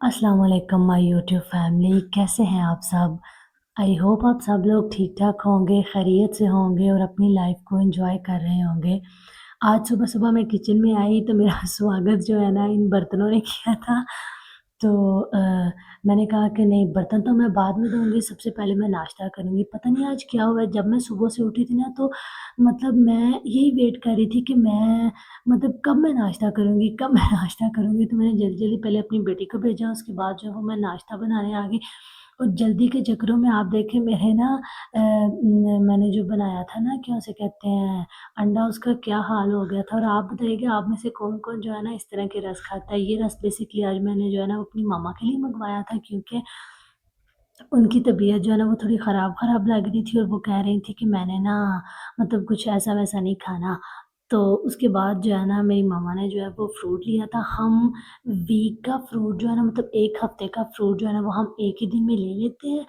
अस्सलाम वालेकुम my YouTube family, कैसे हैं आप सब? आई होप आप सब लोग ठीक-ठाक होंगे, खैरियत से होंगे और अपनी लाइफ को एन्जॉय कर रहे होंगे। आज सुबह-सुबह मैं किचन में आई तो मेरा स्वागत जो है ना इन बर्तनों ने किया था। तो मैंने कहा कि नहीं, बर्तन तो मैं बाद में धोऊँगी, सबसे पहले मैं नाश्ता करूँगी। पता नहीं आज क्या हुआ, जब मैं सुबह से उठी थी ना तो मतलब मैं यही वेट कर रही थी कि मैं मतलब कब मैं नाश्ता करूँगी, कब मैं नाश्ता करूँगी? तो मैंने जल्दी-जल्दी पहले अपनी बेटी को भेजा, उसके बाद जो है वो मैं नाश्ता बनाने आ गई। और जल्दी के चक्करों में आप देखें मेरे ना मैंने जो बनाया था ना, क्या उसे कहते हैं, अंडा, उसका क्या हाल हो गया था। और आप बताइए कि आप में से कौन-कौन जो है ना इस तरह के रस खाता है? ये रस बेसिकली आज मैंने जो है ना वो अपनी मम्मा के लिए मँगवाया था, क्योंकि उनकी तबीयत जो है ना वो थोड़ी ख़राब-ख़राब लग रही थी और वो कह रही थी कि मैंने ना मतलब कुछ ऐसा-वैसा नहीं खाना। तो उसके बाद जो है ना मेरी मम्मा ने जो है वो फ्रूट लिया था। हम वीक का फ्रूट जो है ना, मतलब 1 हफ़्ते का फ्रूट जो है ना वो हम एक ही दिन में ले लेते हैं।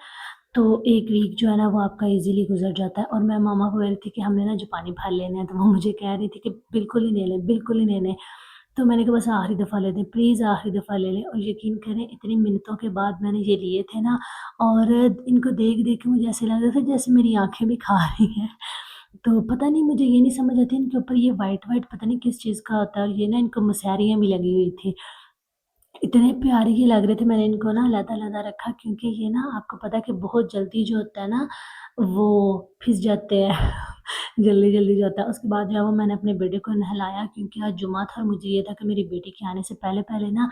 तो 1 वीक जो है ना वो आपका ईज़िली गुज़र जाता है। और मैं मम्मा को कह रही थी कि हमने ना जापानी फल लेने हैं, तो वो मुझे कह रही थी कि बिल्कुल ही नहीं लें, बिल्कुल ही नहीं लें। तो मैंने कहा बस आखिरी दफ़ा ले दें, प्लीज़ आखिरी दफ़ा ले लें। और यकीन करें, इतनी मिन्नतों के बाद मैंने ये लिए थे ना, और इनको देख-देख के मुझे ऐसे लग रहा था जैसे मेरी आँखें भी खा रही हैं। तो पता नहीं, मुझे ये नहीं समझ आती इनके ऊपर ये व्हाइट-व्हाइट पता नहीं किस चीज़ का होता है, और ये ना इनको मसहरियाँ भी लगी हुई थी। इतने प्यारे ये लग रहे थे, मैंने इनको ना अलग-अलग रखा, क्योंकि ये ना आपको पता है कि बहुत जल्दी जो होता है ना, वो फिस जाते हैं। जल्दी-जल्दी जो होता है। उसके बाद जो है वो मैंने अपने बेटे को नहलाया, क्योंकि आज जुम्मा था और मुझे ये था कि मेरी बेटी के आने से पहले-पहले ना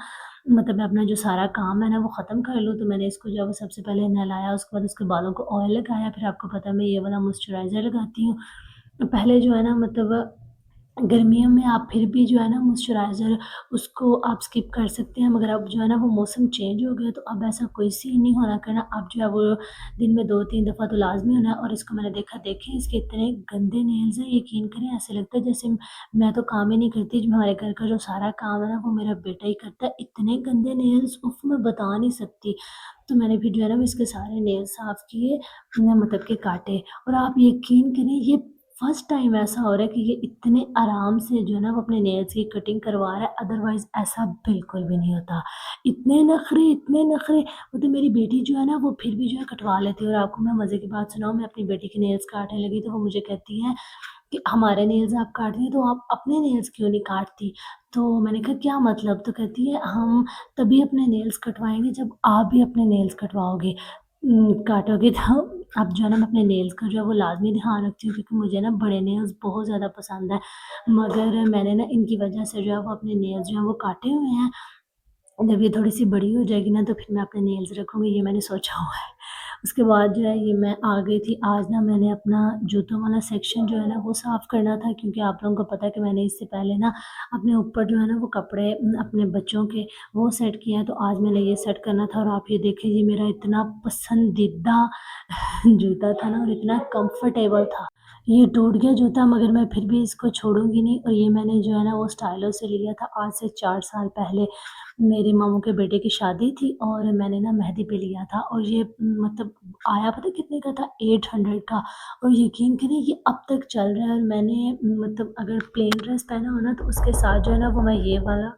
मतलब मैं अपना जो सारा काम है ना वो ख़त्म कर लूँ। तो मैंने इसको जो है वो सबसे पहले नहलाया, उसके बाद उसके बालों को ऑयल लगाया, फिर आपको पता है मैं ये वाला मॉइस्चराइज़र लगाती हूँ। पहले जो है ना मतलब गर्मियों में आप फिर भी जो है ना मॉइस्चराइज़र उसको आप स्किप कर सकते हैं, मगर अब जो है ना वो मौसम चेंज हो गया, तो अब ऐसा कोई सीन नहीं होना करना। अब जो है वो दिन में 2-3 दफ़ा तो लाज़मी होना है। और इसको मैंने देखा, देखें इसके इतने गंदे नेल्स हैं, यकीन करें ऐसे लगता है जैसे मैं तो काम ही नहीं करती, जो हमारे घर का जो सारा काम है ना वो मेरा बेटा ही करता है। इतने गंदे नेल्स, उफ़, मैं बता नहीं सकती। तो मैंने फिर जो है ना वो इसके सारे नेल्स साफ़ किए, मतलब के काटे। और आप यकीन करें, ये फर्स्ट टाइम ऐसा हो रहा है कि ये इतने आराम से जो है ना वो अपने नेल्स की कटिंग करवा रहा है, अदरवाइज़ ऐसा बिल्कुल भी नहीं होता। इतने नखरे, मतलब मेरी बेटी जो है ना वो फिर भी जो है कटवा लेती है। और आपको मैं मज़े की बात सुनाऊँ, मैं अपनी बेटी के नेल्स काटने लगी तो वो मुझे कहती है कि हमारे नेल्स आप काट रही हैं तो आप अपने नेल्स क्यों नहीं काटती? तो मैंने कहा क्या मतलब? तो कहती है हम तभी अपने नेल्स कटवाएँगे जब आप भी अपने नेल्स कटवाओगे, काटोगे। तो अब जो है ना मैं अपने नेल्स का जो है वो लाज़मी ध्यान रखती हूँ, क्योंकि मुझे ना बड़े नेल्स बहुत ज़्यादा पसंद है। मगर मैंने ना इनकी वज़ह से जो है वो अपने नेल्स जो हैं वो काटे हुए हैं। जब ये थोड़ी-सी बड़ी हो जाएगी ना तो फिर मैं अपने नेल्स रखूँगी, ये मैंने सोचा हुआ है। उसके बाद जो है ये मैं आ गई थी। आज ना मैंने अपना जूतों वाला सेक्शन जो है ना वो साफ़ करना था, क्योंकि आप लोगों को पता है कि मैंने इससे पहले ना अपने ऊपर जो है ना वो कपड़े अपने बच्चों के वो सेट किए हैं, तो आज मैंने ये सेट करना था। और आप ये देखें, ये मेरा इतना पसंदीदा जूता था ना और इतना कम्फ़र्टेबल था। ये टूट गया जूता, मगर मैं फिर भी इसको छोड़ूँगी नहीं। और ये मैंने जो है ना वो स्टाइलो से लिया था आज से 4 साल पहले। मेरे मामू के बेटे की शादी थी और मैंने ना मेहंदी पे लिया था, और ये मतलब आया पता है कितने का था? 800 का। और यकीन करें ये अब तक चल रहा है। और मैंने मतलब अगर प्लेन ड्रेस पहना हो ना तो उसके साथ जो है ना वो मैं ये वाला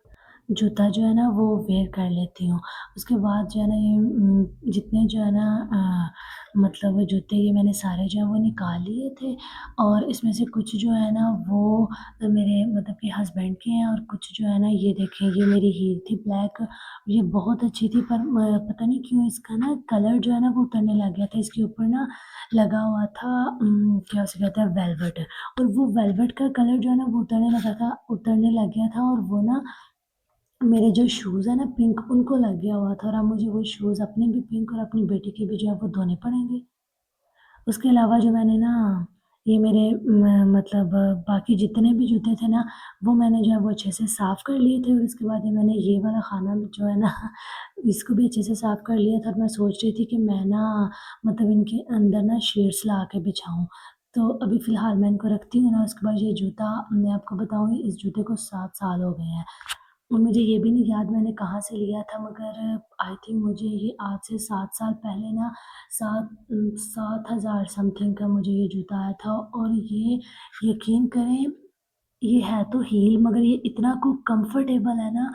जूता जो है ना वो वेयर कर लेती हूँ। उसके बाद जो है ना ये जितने जो है ना मतलब जूते ये मैंने सारे जो है वो निकाल लिए थे। और इसमें से कुछ जो है ना वो मेरे मतलब कि हस्बैंड के हैं, और कुछ जो है ना ये देखें, ये मेरी हील थी ब्लैक, ये बहुत अच्छी थी, पर पता नहीं क्यों इसका ना कलर जो है ना वो उतरने लग गया था। इसके ऊपर ना लगा हुआ था क्या उसे कहते हैं, वेलवेट। और वो वेलवेट का कलर जो है ना वो उतरने लग गया था, और वो ना मेरे जो शूज़ हैं ना पिंक, उनको लग गया हुआ था। और अब मुझे वो शूज़ अपने भी पिंक और अपनी बेटी के भी जो है वो धोने पड़ेंगे। उसके अलावा जो मैंने ना ये मेरे मतलब बाकी जितने भी जूते थे ना वो मैंने जो है वो अच्छे से साफ़ कर लिए थे। और उसके बाद ये मैंने ये वाला खाना भी जो है ना इसको भी अच्छे से साफ़ कर लिया था। और मैं सोच रही थी कि मैं ना मतलब इनके अंदर ना शीट्स ला के बिछाऊँ। तो अभी फ़िलहाल मैं इनको रखती हूँ ना, उसके बाद ये जूता मैं आपको बताऊँ, इस जूते को 7 साल हो गए हैं। और मुझे ये भी नहीं याद मैंने कहाँ से लिया था, मगर आई थिंक मुझे ये आज से 7 साल पहले ना 7,000 समथिंग का मुझे ये जूता आया था। और ये यकीन करें, ये है तो हील, मगर ये इतना को कम्फ़र्टेबल है ना,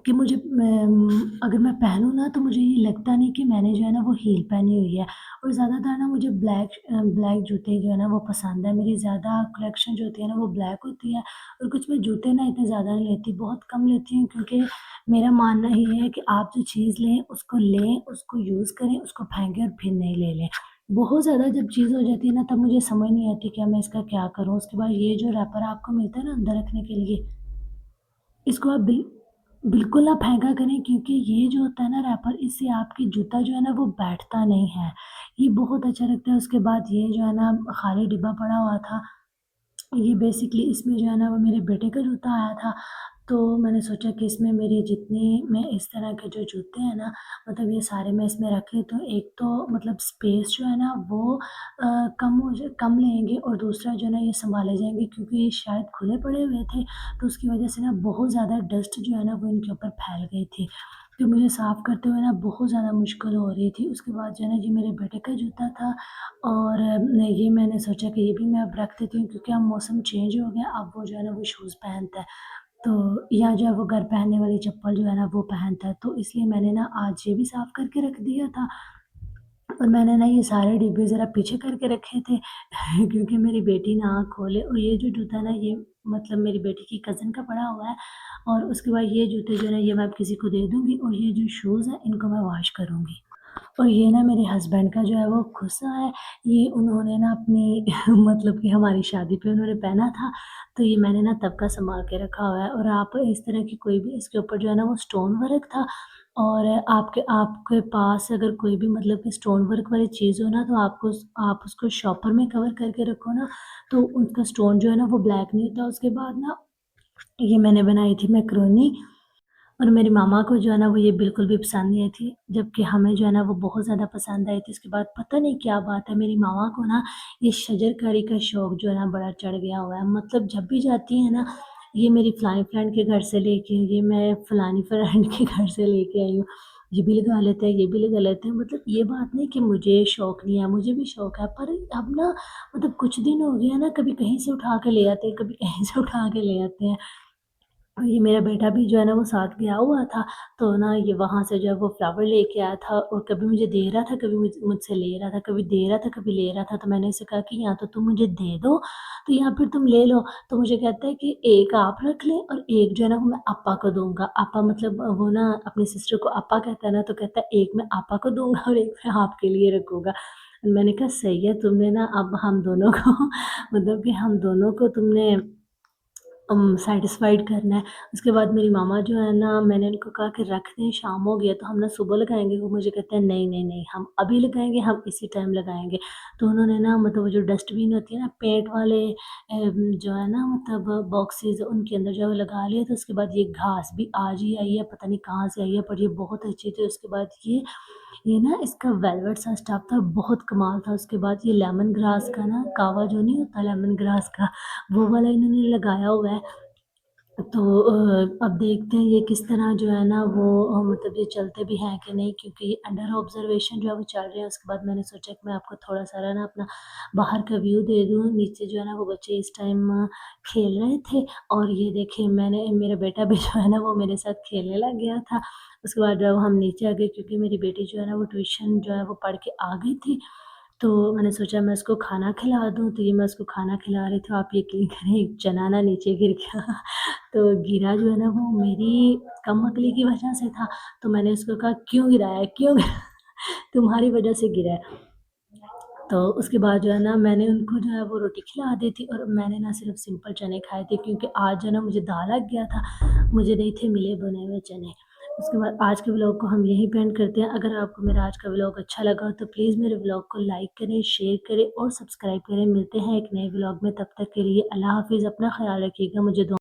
कि मुझे अगर मैं पहनूँ ना तो मुझे ये लगता नहीं कि मैंने जो है ना वो हील पहनी हुई है और ज़्यादातर ना मुझे ब्लैक जूते जो है ना वो पसंद है। मेरी ज़्यादा कलेक्शन जो होती है ना वो ब्लैक होती है और कुछ मैं जूते ना इतने ज़्यादा नहीं लेती, बहुत कम लेती हूँ क्योंकि मेरा मानना ये है कि आप जो चीज़ लें, उसको यूज़ करें, उसको फेंकें और फिर नहीं ले लें। बहुत ज़्यादा जब चीज़ हो जाती है ना तब मुझे समझ नहीं आती कि अब मैं इसका क्या करूँ? उसके बाद ये जो रैपर आपको मिलता है ना अंदर रखने के लिए, इसको आप बिल्कुल ना फेंका करें क्योंकि ये जो होता है ना रैपर इससे आपकी जूता जो है ना वो बैठता नहीं है। ये बहुत अच्छा लगता है उसके बाद ये जो है ना खाली डिब्बा पड़ा हुआ था ये बेसिकली इसमें जो है ना वो मेरे बेटे का जूता आया था, तो मैंने सोचा कि इसमें मेरी जितनी मैं इस तरह के जो जूते हैं ना मतलब ये सारे मैं इसमें रख लेती हूँ। एक तो मतलब स्पेस जो है ना वो कम लेंगे और दूसरा जो है ना ये सँभाले जाएँगे क्योंकि ये शायद खुले पड़े हुए थे, तो उसकी वज़ह से ना बहुत ज़्यादा डस्ट जो है ना वो इनके ऊपर फैल गई थी। तो मुझे साफ़ करते हुए ना बहुत ज़्यादा मुश्किल हो रही थी। उसके बाद जो है ना ये मेरे बेटे का जूता था और ये मैंने सोचा कि ये भी मैं अब रख देती हूँ क्योंकि अब मौसम चेंज हो गया, अब वो जो है ना वो शूज़ पहनता है। तो या जो है वो घर पहनने वाली चप्पल जो है ना वो पहनता है, तो इसलिए मैंने ना आज ये भी साफ़ करके रख दिया था और मैंने ना ये सारे डिब्बे ज़रा पीछे करके रखे थे क्योंकि मेरी बेटी ना आँख खोले और ये जो जूता है ना ये मतलब मेरी बेटी की कज़िन का पड़ा हुआ है और उसके बाद ये जूते जो है ना ये मैं अब किसी को दे दूँगी और ये जो शूज़ हैं इनको मैं वॉश करूँगी। और ये ना मेरे हस्बैंड का जो है वो गुस्सा है, ये उन्होंने ना अपनी मतलब कि हमारी शादी पे उन्होंने पहना था, तो ये मैंने ना तब का सँभाल के रखा हुआ है और आप इस तरह की कोई भी इसके ऊपर जो है ना वो स्टोन वर्क था और आपके आपके पास अगर कोई भी मतलब कि स्टोन वर्क वाली चीज़ हो ना तो आप उसको शॉपर में कवर करके रखो ना, तो उसका स्टोन जो है ना वो ब्लैक नहीं होता। उसके बाद ना ये मैंने बनाई थी मैकरोनी और मेरी मामा को जो है ना वो ये बिल्कुल भी पसंद नहीं आई थी, जबकि हमें जो है ना वो बहुत ज़्यादा पसंद आई थी। उसके बाद पता नहीं क्या बात है मेरी मामा को ना ये शजरकारी का शौक जो है ना बड़ा चढ़ गया हुआ है। मतलब जब भी जाती है ना, ये मेरी फलानी फ्रेंड के घर से लेके आई, ये मैं फलानी फ्रेंड के घर से लेके आई हूँ। ये भी लगा लेते हैं, ये भी लगा लेते हैं। मतलब ये बात नहीं कि मुझे शौक नहीं है, मुझे भी शौक है पर अब ना मतलब कुछ दिन हो गए हैं ना, कभी कहीं से उठा के ले आते हैं, कभी कहीं से उठा के ले आते हैं। और ये मेरा बेटा भी जो है ना वो साथ गया हुआ था, तो ना ये वहाँ से जो है वो फ्लावर लेके आया था और कभी मुझे दे रहा था, कभी मुझसे ले रहा था, कभी दे रहा था, कभी ले रहा था। तो मैंने उससे कहा कि या तो तुम मुझे दे दो, तो या फिर तुम ले लो। तो मुझे कहता है कि एक आप रख लें और एक जो है ना वो मैं अप्पा को दूँगा। अप्पा मतलब वो ना अपनी सिस्टर को अप्पा कहता है ना, तो कहता है एक मैं अप्पा को दूँगा और एक मैं आपके लिए रखूँगा। मैंने कहा सही है, तुमने ना अब हम दोनों को मतलब कि हम दोनों को तुमने सैटिस्फाइड करना है। उसके बाद मेरी मामा जो है ना मैंने उनको कहा कि रख दें, शाम हो गई है तो हम ना सुबह लगाएँगे। वो मुझे कहते हैं नहीं, नहीं, नहीं हम अभी लगाएँगे, हम इसी टाइम लगाएँगे। तो उन्होंने ना मतलब वो जो डस्टबिन होती है ना पेंट वाले जो है ना मतलब बॉक्सेस उनके अंदर जो है वो लगा लिया। तो उसके बाद ये घास भी आज ही आई है, पता नहीं कहाँ से आई है पर ये बहुत अच्छी थी। उसके बाद ये ना इसका वेलवेट सा स्टफ़ था, बहुत कमाल था। उसके बाद ये लेमन ग्रास का ना कावा जो नहीं होता लेमन ग्रास का, वो वाला इन्होंने लगाया हुआ है। तो अब देखते हैं ये किस तरह जो है ना वो मतलब ये चलते भी हैं कि नहीं क्योंकि ये अंडर ऑब्ज़र्वेशन जो है वो चल रहे हैं। उसके बाद मैंने सोचा कि मैं आपको थोड़ा-सा ना अपना बाहर का व्यू दे दूँ। नीचे जो है ना वो बच्चे इस टाइम खेल रहे थे और ये देखिए मैंने मेरा बेटा भी जो है ना वो मेरे साथ खेलने लग गया था। उसके बाद जब हम नीचे आ गए क्योंकि मेरी बेटी जो है ना वो ट्यूशन जो है वो पढ़ के आ गई थी। तो मैंने सोचा मैं उसको खाना खिला दूँ, तो ये मैं उसको खाना खिला रही थी, आप यकीन करें एक चना ना नीचे गिर गया। तो गिरा जो है ना वो मेरी कम अक्ली की वजह से था, तो मैंने उसको कहा क्यों गिराया है? क्यों गिरा तुम्हारी वजह से गिरा है। तो उसके बाद जो है ना मैंने उनको जो है वो रोटी खिला दी थी और मैंने ना सिर्फ़ सिंपल चने खाए थे क्योंकि आज जो है ना मुझे दाल लग गया था, मुझे नहीं थे मिले भुने हुए चने। उसके बाद आज के व्लॉग को हम यहीं पे एंड करते हैं। अगर आपको मेरा आज का व्लॉग अच्छा लगा हो तो प्लीज़ मेरे व्लॉग को लाइक करें, शेयर करें और सब्सक्राइब करें। मिलते हैं एक नए व्लॉग में, तब तक के लिए अल्लाह हाफ़िज़। अपना ख़्याल रखिएगा, मुझे दुआ